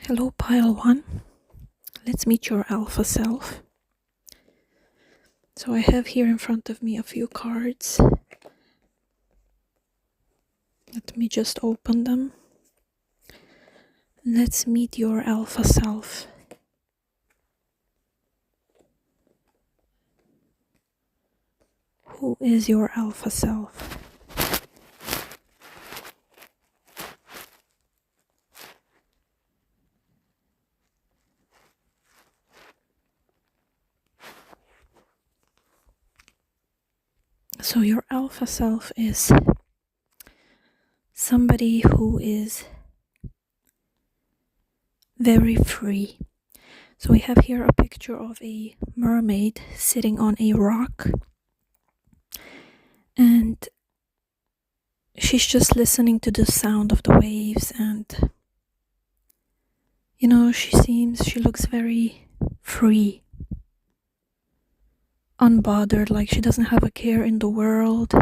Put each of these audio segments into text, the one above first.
Hello, pile one. Let's meet your alpha self. So I have here in front of me a few cards. Let me just open them. Let's meet your alpha self. Who is your alpha self? So your alpha self is somebody who is very free. So we have here a picture of a mermaid sitting on a rock, and she's just listening to the sound of the waves, and she looks very free, unbothered, like she doesn't have a care in the world.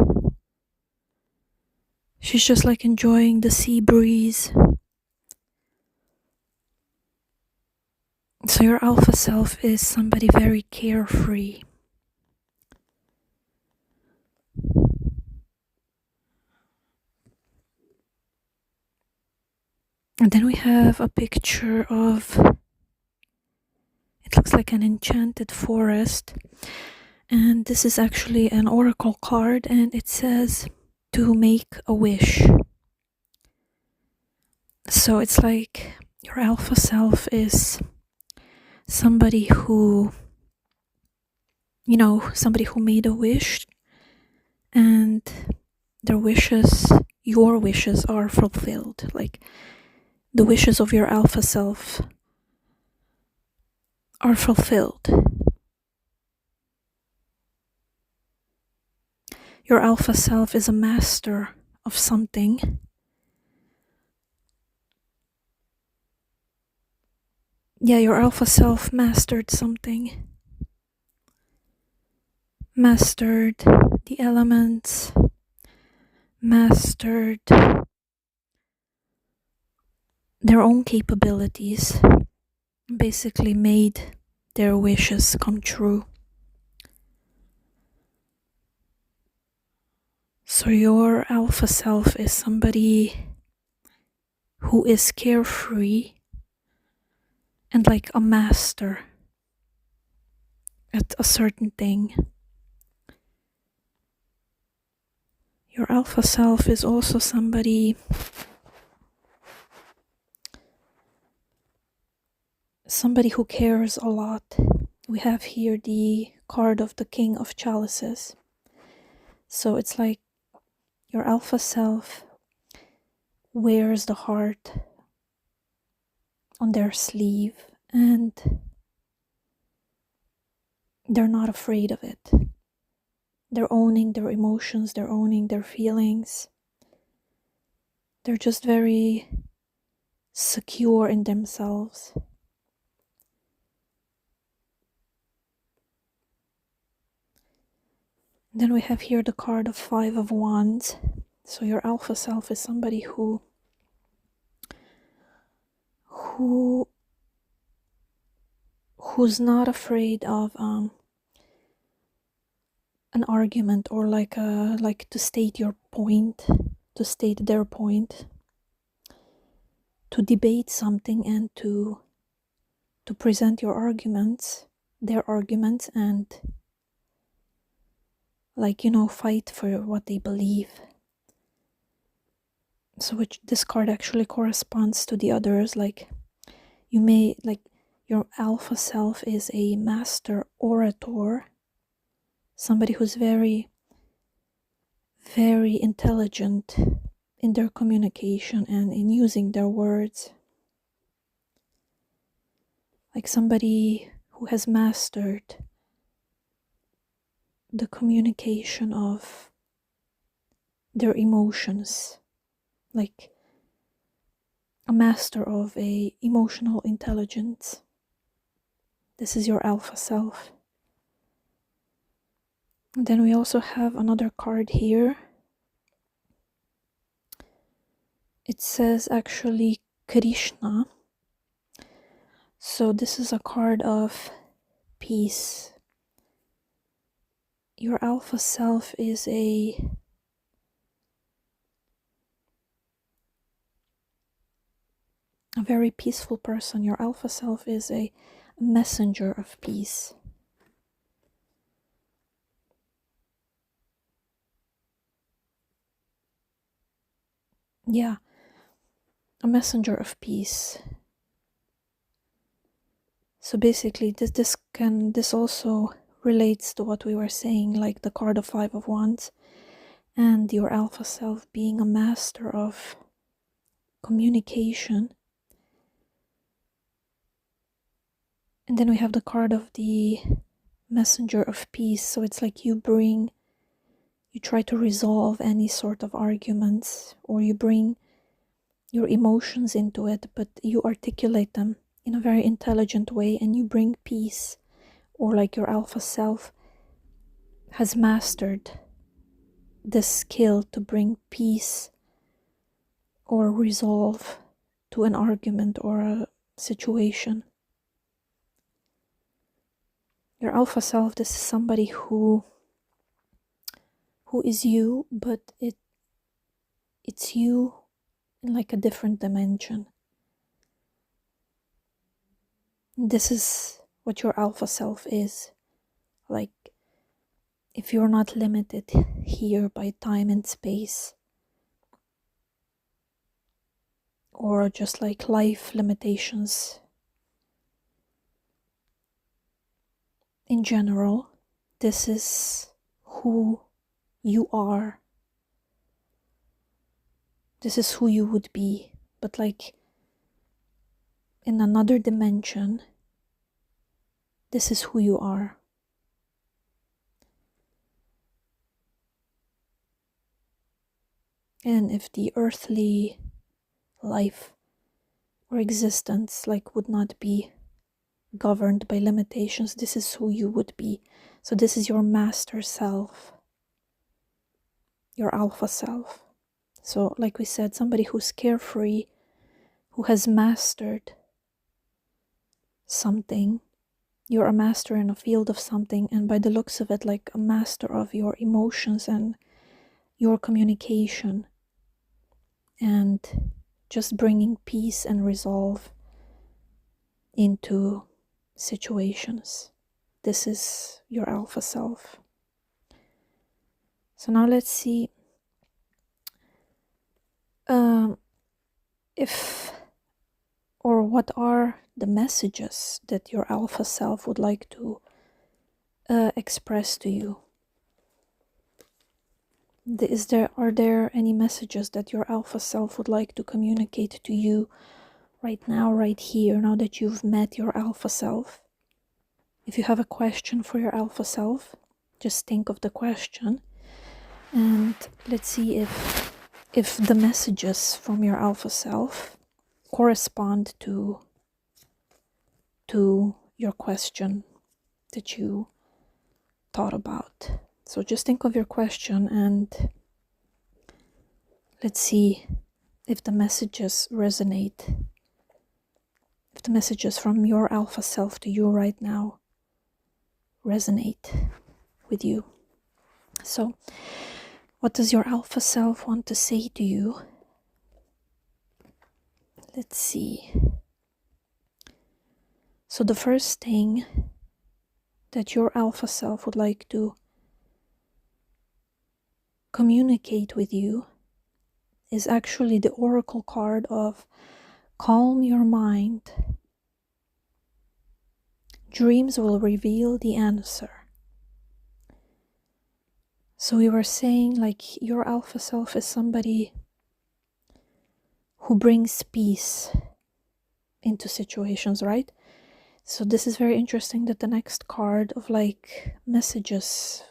She's just like enjoying the sea breeze. So your alpha self is somebody very carefree. And then we have a picture of, it looks like an enchanted forest. And this is actually an oracle card, and it says to make a wish. So it's like your alpha self is somebody who, somebody who made a wish, and their wishes, your wishes are fulfilled. Like the wishes of your alpha self are fulfilled. Your alpha self is a master of something. Yeah, your alpha self mastered something. Mastered the elements. Mastered their own capabilities. Basically made their wishes come true. So your alpha self is somebody who is carefree and like a master at a certain thing. Your alpha self is also somebody who cares a lot. We have here the card of the King of Chalices. So it's like your alpha self wears the heart on their sleeve, and they're not afraid of it. They're owning their emotions, they're owning their feelings. They're just very secure in themselves. Then we have here the card of Five of Wands. So your alpha self is somebody who's not afraid of an argument, or like to state your point, to state their point, to debate something, and to present your arguments, their arguments, and fight for what they believe. So this card actually corresponds to the others. Like your alpha self is a master orator, somebody who's very, very intelligent in their communication and in using their words. Like somebody who has mastered the communication of their emotions, like a master of a emotional intelligence. This is your alpha self. And then we also have another card here. It says actually Krishna, So this is a card of peace. Your alpha self is a very peaceful person. Your alpha self is a messenger of peace. Yeah, a messenger of peace. So basically this also relates to what we were saying, like the card of Five of Wands and your alpha self being a master of communication. And then we have the card of the messenger of peace. So it's like you try to resolve any sort of arguments, or you bring your emotions into it, but you articulate them in a very intelligent way and you bring peace. Or like your alpha self has mastered this skill to bring peace or resolve to an argument or a situation. Your alpha self, this is somebody who is you, but it's you in like a different dimension. This is what your alpha self is. Like, if you're not limited here by time and space, or just like life limitations in general, this is who you are. This is who you would be, but like in another dimension, this is who you are. And if the earthly life or existence like would not be governed by limitations, this is who you would be. So this is your master self, your alpha self. So like we said, somebody who's carefree, who has mastered something. You're a master in a field of something, and by the looks of it, like a master of your emotions and your communication, and just bringing peace and resolve into situations. This is your alpha self. So now let's see if or what are the messages that your alpha self would like to express to you. Are there any messages that your alpha self would like to communicate to you right now, right here, now that you've met your alpha self? If you have a question for your alpha self, just think of the question, and let's see if the messages from your alpha self correspond to your question that you thought about. So just think of your question and let's see if the messages resonate, if the messages from your alpha self to you right now resonate with you. So what does your alpha self want to say to you? Let's see. So the first thing that your alpha self would like to communicate with you is actually the oracle card of calm your mind. Dreams will reveal the answer. So we were saying like your alpha self is somebody who brings peace into situations, right? So this is very interesting that the next card of like messages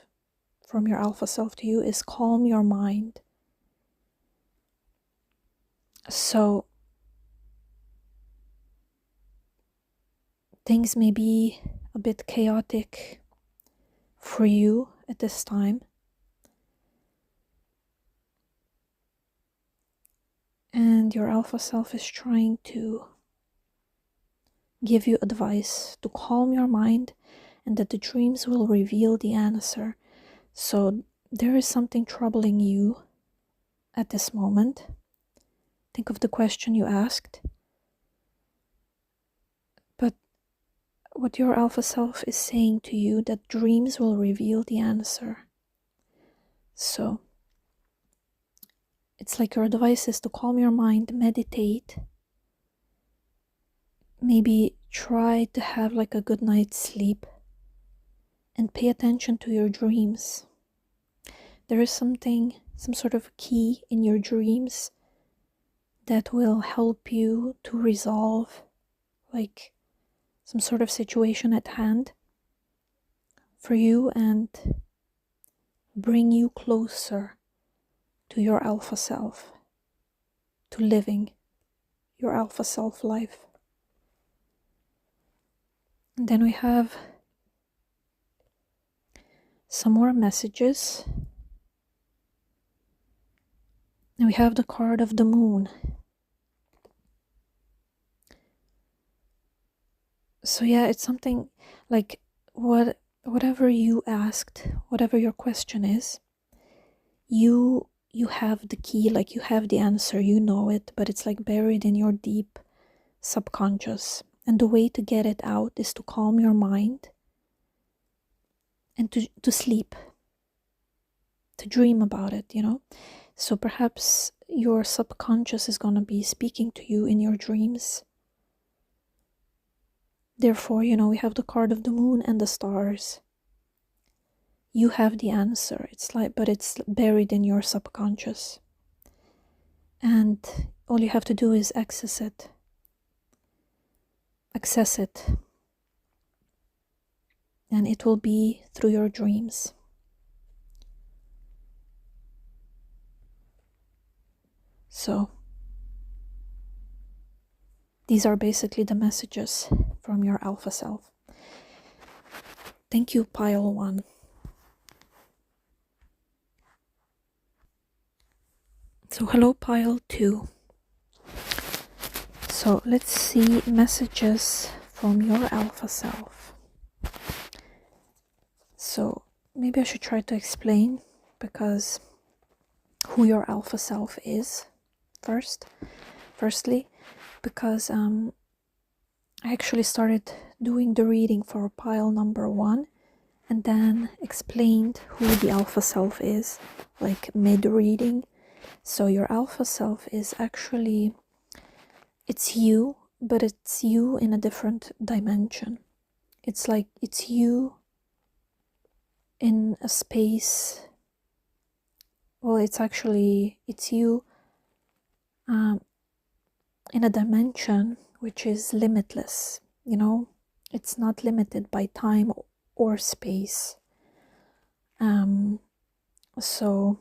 from your alpha self to you is calm your mind. So things may be a bit chaotic for you at this time. And your alpha self is trying to give you advice to calm your mind, and that the dreams will reveal the answer. So there is something troubling you at this moment. Think of the question you asked. But what your alpha self is saying to you, that dreams will reveal the answer. So it's like your advice is to calm your mind, meditate, maybe try to have like a good night's sleep, and pay attention to your dreams. There is something, some sort of key in your dreams that will help you to resolve like some sort of situation at hand for you and bring you closer to your alpha self, to living your alpha self life. And then we have some more messages. And we have the card of the moon. So yeah, it's something like whatever you asked, whatever your question is, you have the key, like you have the answer, you know it, but it's like buried in your deep subconscious. And the way to get it out is to calm your mind and to sleep, to dream about it, you know? So perhaps your subconscious is going to be speaking to you in your dreams. Therefore, you know, we have the card of the moon and the stars. You have the answer. It's like, but it's buried in your subconscious. And all you have to do is access it. And it will be through your dreams. So these are basically the messages from your alpha self. Thank you, pile 1. So hello, pile 2. So let's see messages from your alpha self. So maybe I should try to explain because who your alpha self is firstly, because I actually started doing the reading for pile number 1 and then explained who the alpha self is, like mid-reading. So your alpha self is actually, it's you, but it's you in a different dimension. It's like, it's you in a space, well, it's you in a dimension which is limitless, you know? It's not limited by time or space. So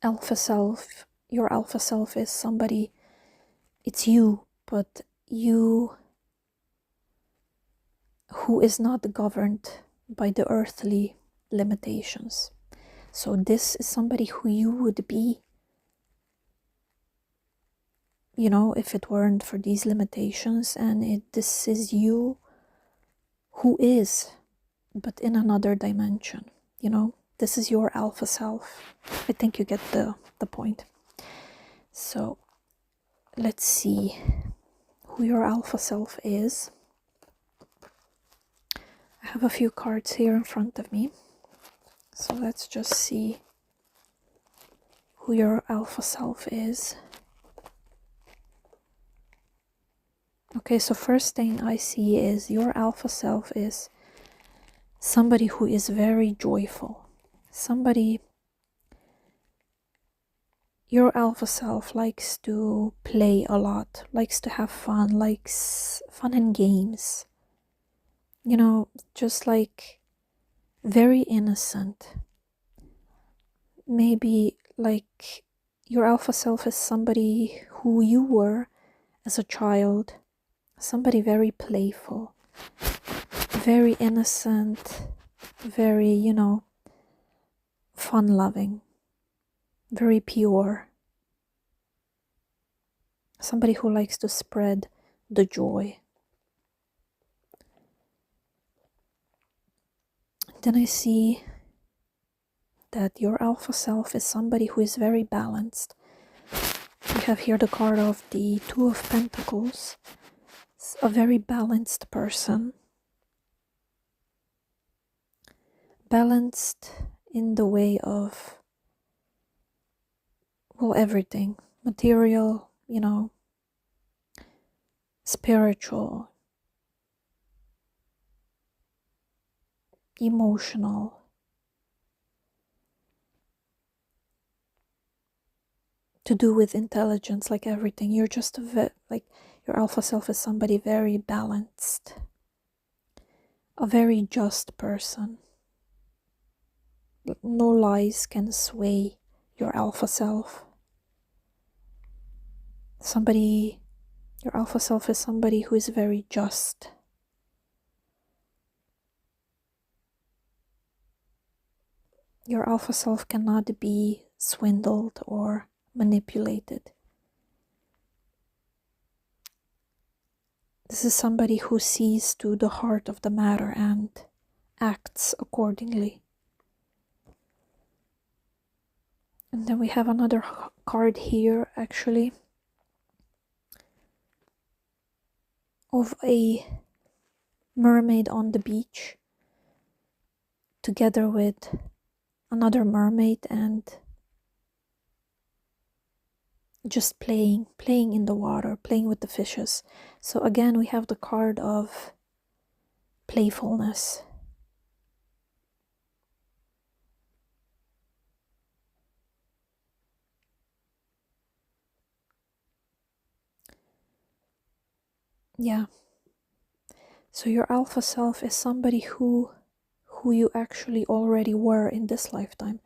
alpha self, your alpha self is somebody, it's you, but you who is not governed by the earthly limitations. So this is somebody who you would be, you know, if it weren't for these limitations, and this is you who is, but in another dimension, you know? This is your alpha self. I think you get the point. So let's see who your alpha self is. I have a few cards here in front of me. So let's just see who your alpha self is. Okay, so first thing I see is your alpha self is somebody who is very joyful. Somebody, your alpha self likes to play a lot, likes to have fun, likes fun and games. You know, just like very innocent. Maybe like your alpha self is somebody who you were as a child, somebody very playful, very innocent, very, you know, fun-loving, very pure. Somebody who likes to spread the joy. Then I see that your alpha self is somebody who is very balanced. We have here the card of the Two of Pentacles. It's a very balanced person. Balanced in the way of, well, everything. Material, spiritual, emotional. To do with intelligence, like everything. You're just like your alpha self is somebody very balanced, a very just person. No lies can sway your alpha self. Your alpha self is somebody who is very just. Your alpha self cannot be swindled or manipulated. This is somebody who sees to the heart of the matter and acts accordingly. And then we have another card here, actually, of a mermaid on the beach together with another mermaid and just playing in the water, playing with the fishes. So again, we have the card of playfulness. Yeah. So your alpha self is somebody who you actually already were in this lifetime.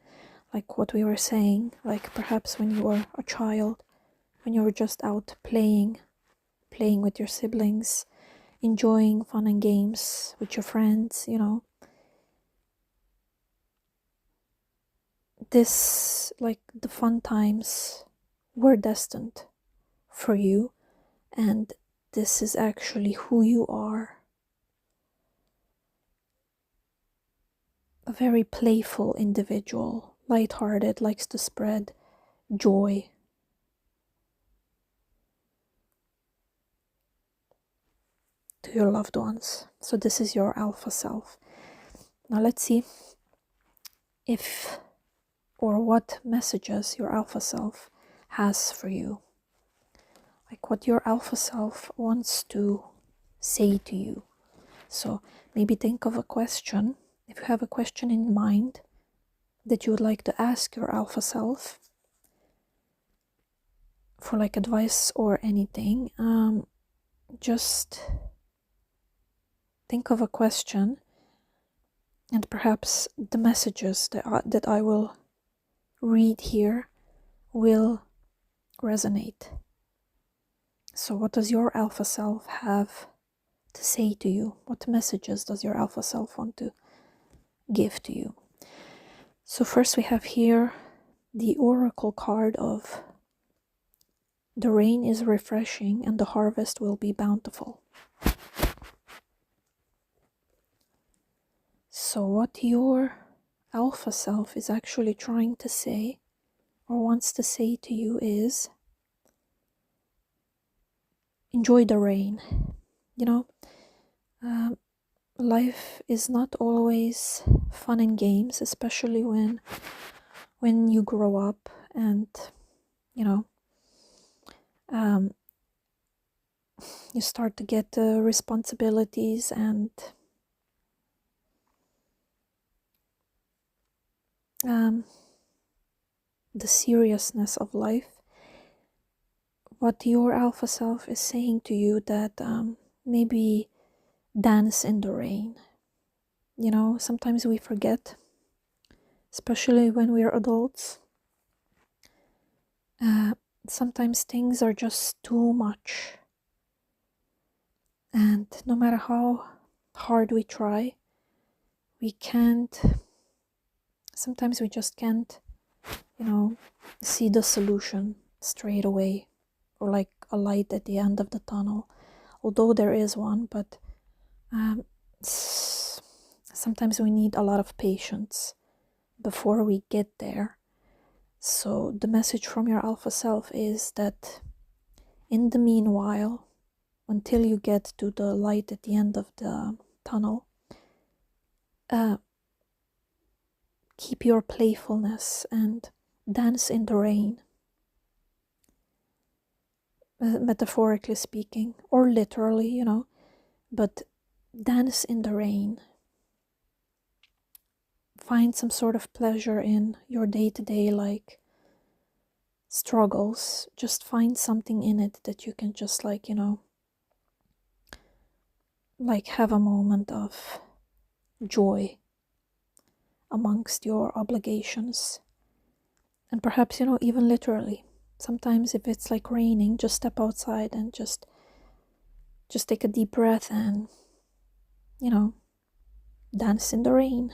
Like what we were saying, like perhaps when you were a child, when you were just out playing with your siblings, enjoying fun and games with your friends, This, like the fun times, were destined for you, and this is actually who you are. A very playful individual, lighthearted, likes to spread joy. To your loved ones. So this is your alpha self. Now let's see if or what messages your alpha self has for you. Like what your alpha self wants to say to you. So maybe think of a question. If you have a question in mind that you would like to ask your alpha self for like advice or anything, just think of a question, and perhaps the messages that I will read here will resonate. So what does your alpha self have to say to you? What messages does your alpha self want to give to you? So first we have here the oracle card of the rain is refreshing and the harvest will be bountiful. So what your alpha self is actually trying to say or wants to say to you is enjoy the rain. Life is not always fun and games, especially when you grow up and you start to get responsibilities and the seriousness of life. What your alpha self is saying to you that maybe dance in the rain. Sometimes we forget, especially when we are adults. Sometimes things are just too much. And no matter how hard we try, sometimes we just can't, see the solution straight away, or like a light at the end of the tunnel. Although there is one, but sometimes we need a lot of patience before we get there. So the message from your alpha self is that in the meanwhile, until you get to the light at the end of the tunnel, keep your playfulness and dance in the rain, metaphorically speaking, or literally, but dance in the rain. Find some sort of pleasure in your day-to-day, like, struggles. Just find something in it that you can just, like, like, have a moment of joy amongst your obligations. And perhaps, even literally, sometimes if it's like raining, just step outside and just take a deep breath and dance in the rain.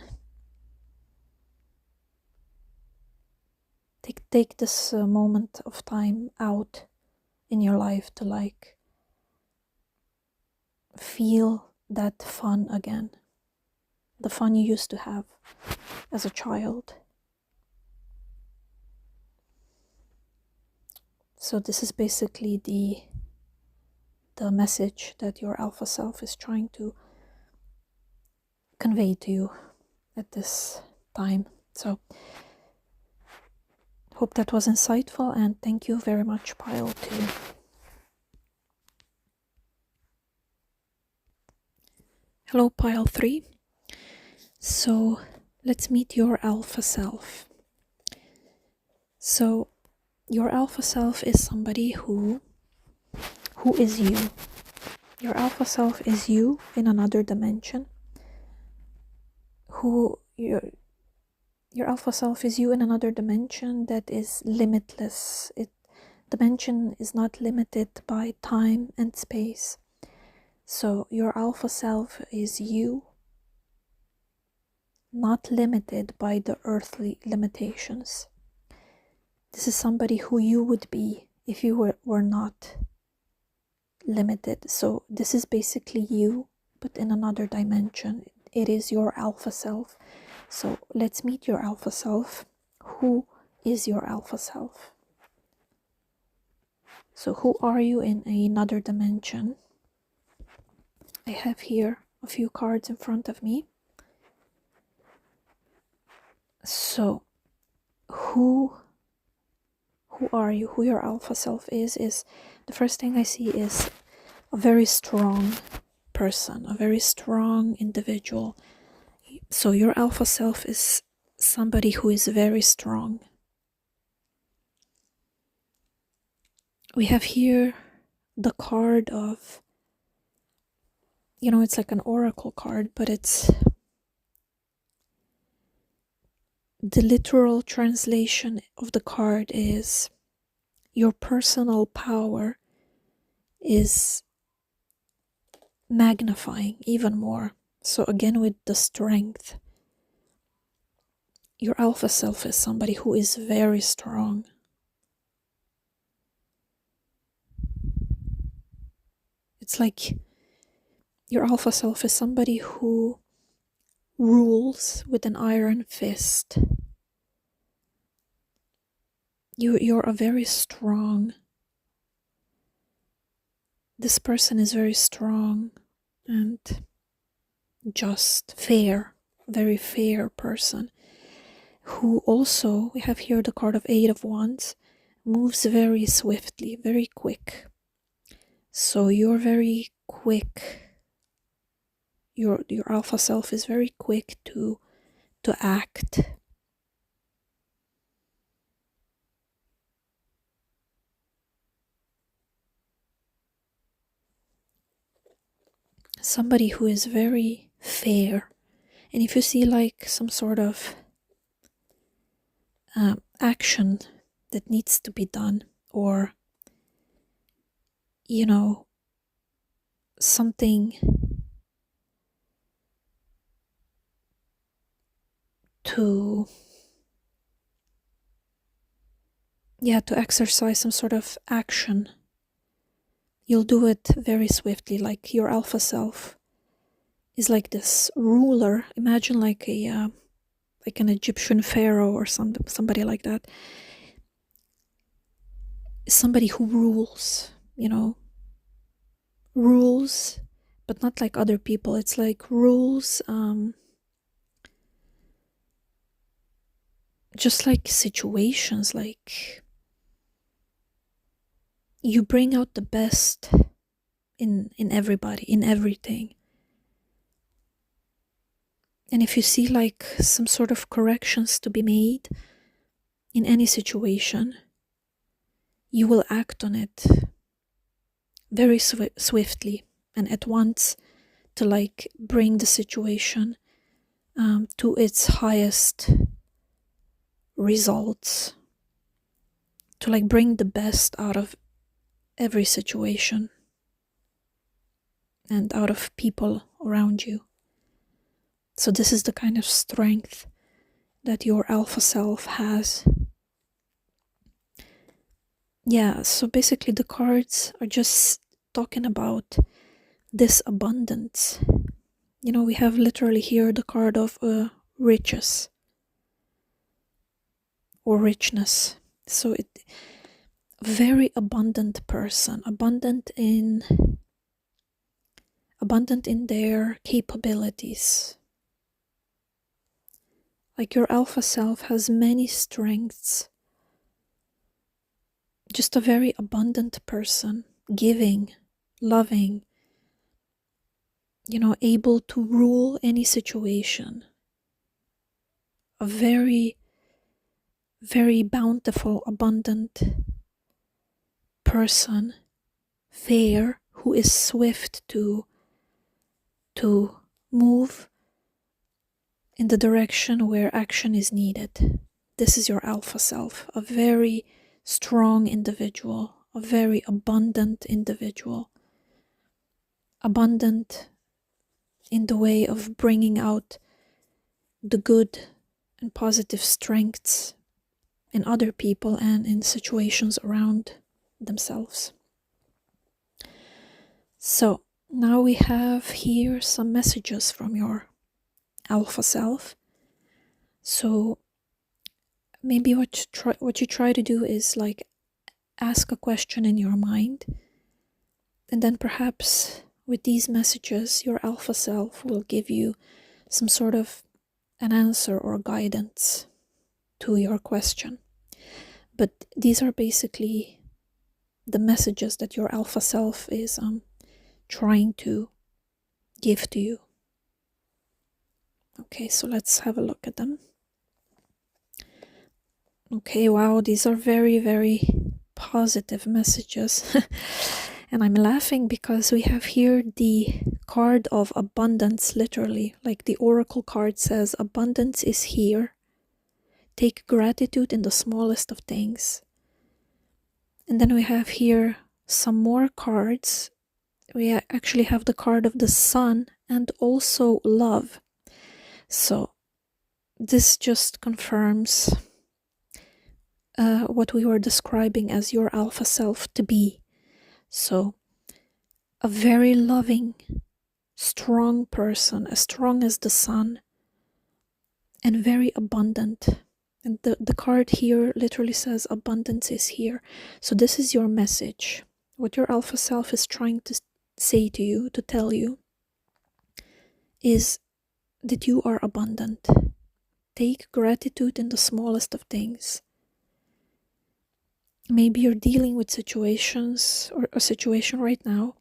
Take this moment of time out in your life to, like, feel that fun again, the fun you used to have as a child. So this is basically the message that your alpha self is trying to convey to you at this time. So hope that was insightful, and thank you very much, Pile 2. Hello, Pile 3. So let's meet your alpha self. So your alpha self is somebody who is you. Your alpha self is you in another dimension. Your alpha self is you in another dimension that is limitless. Dimension is not limited by time and space. So your alpha self is you, not limited by the earthly limitations. This is somebody who you would be if you were not limited. So this is basically you, but in another dimension. It is your alpha self. So let's meet your alpha self. Who is your alpha self? So who are you in another dimension? I have here a few cards in front of me. So who are you? Who your alpha self is the first thing I see is a very strong person, a very strong individual. So your alpha self is somebody who is very strong. We have here the card of, it's like an oracle card, but it's the literal translation of the card is your personal power is magnifying even more. So again, with the strength, your alpha self is somebody who is very strong. It's like your alpha self is somebody who rules with an iron fist. You're a very strong. This person is very strong and just fair, very fair person, who also, we have here the card of 8 of Wands, moves very swiftly, very quick. So you're very quick. Your alpha self is very quick to act. Somebody who is very fair. And if you see like some sort of action that needs to be done, or something to exercise some sort of action, you'll do it very swiftly. Like your alpha self is like this ruler. Imagine like an Egyptian pharaoh or somebody like that. Somebody who rules, rules, but not like other people. It's like rules, just like situations, like you bring out the best in everybody, in everything. And if you see like some sort of corrections to be made in any situation, you will act on it very swiftly and at once to like bring the situation to its highest results, to like bring the best out of every situation and out of people around you. So this is the kind of strength that your alpha self has. Yeah, so basically the cards are just talking about this abundance. We have literally here the card of riches or richness. So a very abundant person, abundant in their capabilities. Like your alpha self has many strengths. Just a very abundant person, giving, loving, able to rule any situation. A very, very bountiful, abundant person, fair, who is swift to move in the direction where action is needed. This is your alpha self, a very strong individual, a very abundant individual. Abundant in the way of bringing out the good and positive strengths in other people and in situations around themselves. So now we have here some messages from your alpha self. So maybe what you try to do is like ask a question in your mind, and then perhaps with these messages your alpha self will give you some sort of an answer or guidance to your question. But these are basically the messages that your alpha self is trying to give to you. Okay, so let's have a look at them. Okay, wow, these are very, very positive messages. And I'm laughing because we have here the card of abundance, literally. Like the oracle card says, abundance is here. Take gratitude in the smallest of things. And then we have here some more cards. We actually have the card of the sun and also love. So this just confirms what we were describing as your alpha self to be. So a very loving, strong person, as strong as the sun, and very abundant. And the card here literally says abundance is here. So this is your message. What your alpha self is trying to say to you, to tell you, is that you are abundant. Take gratitude in the smallest of things. Maybe you're dealing with situations or a situation right now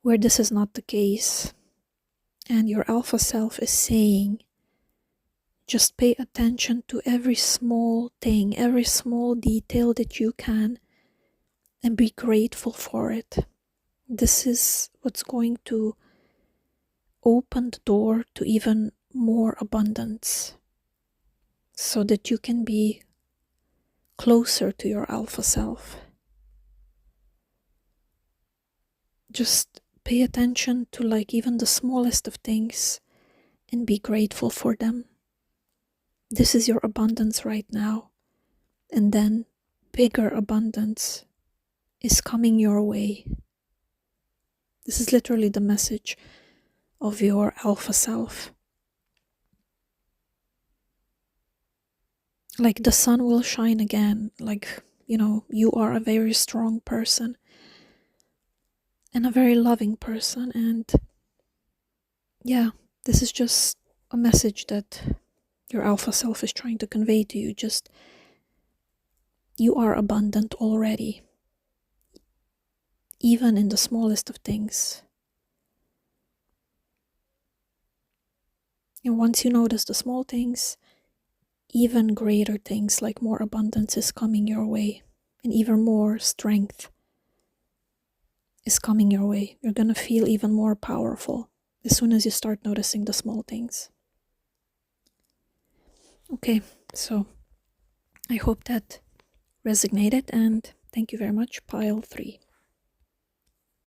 where this is not the case. And your alpha self is saying, just pay attention to every small thing, every small detail that you can, and be grateful for it. This is what's going to open the door to even more abundance, so that you can be closer to your alpha self. Just pay attention to like even the smallest of things and be grateful for them. This is your abundance right now. And then bigger abundance is coming your way. This is literally the message of your alpha self. Like the sun will shine again. Like, you are a very strong person and a very loving person. And yeah, this is just a message that your alpha self is trying to convey to you. Just, you are abundant already, even in the smallest of things. And once you notice the small things, even greater things like more abundance is coming your way, and even more strength is coming your way. You're gonna feel even more powerful as soon as you start noticing the small things. Okay, so I hope that resonated, and thank you very much, pile 3.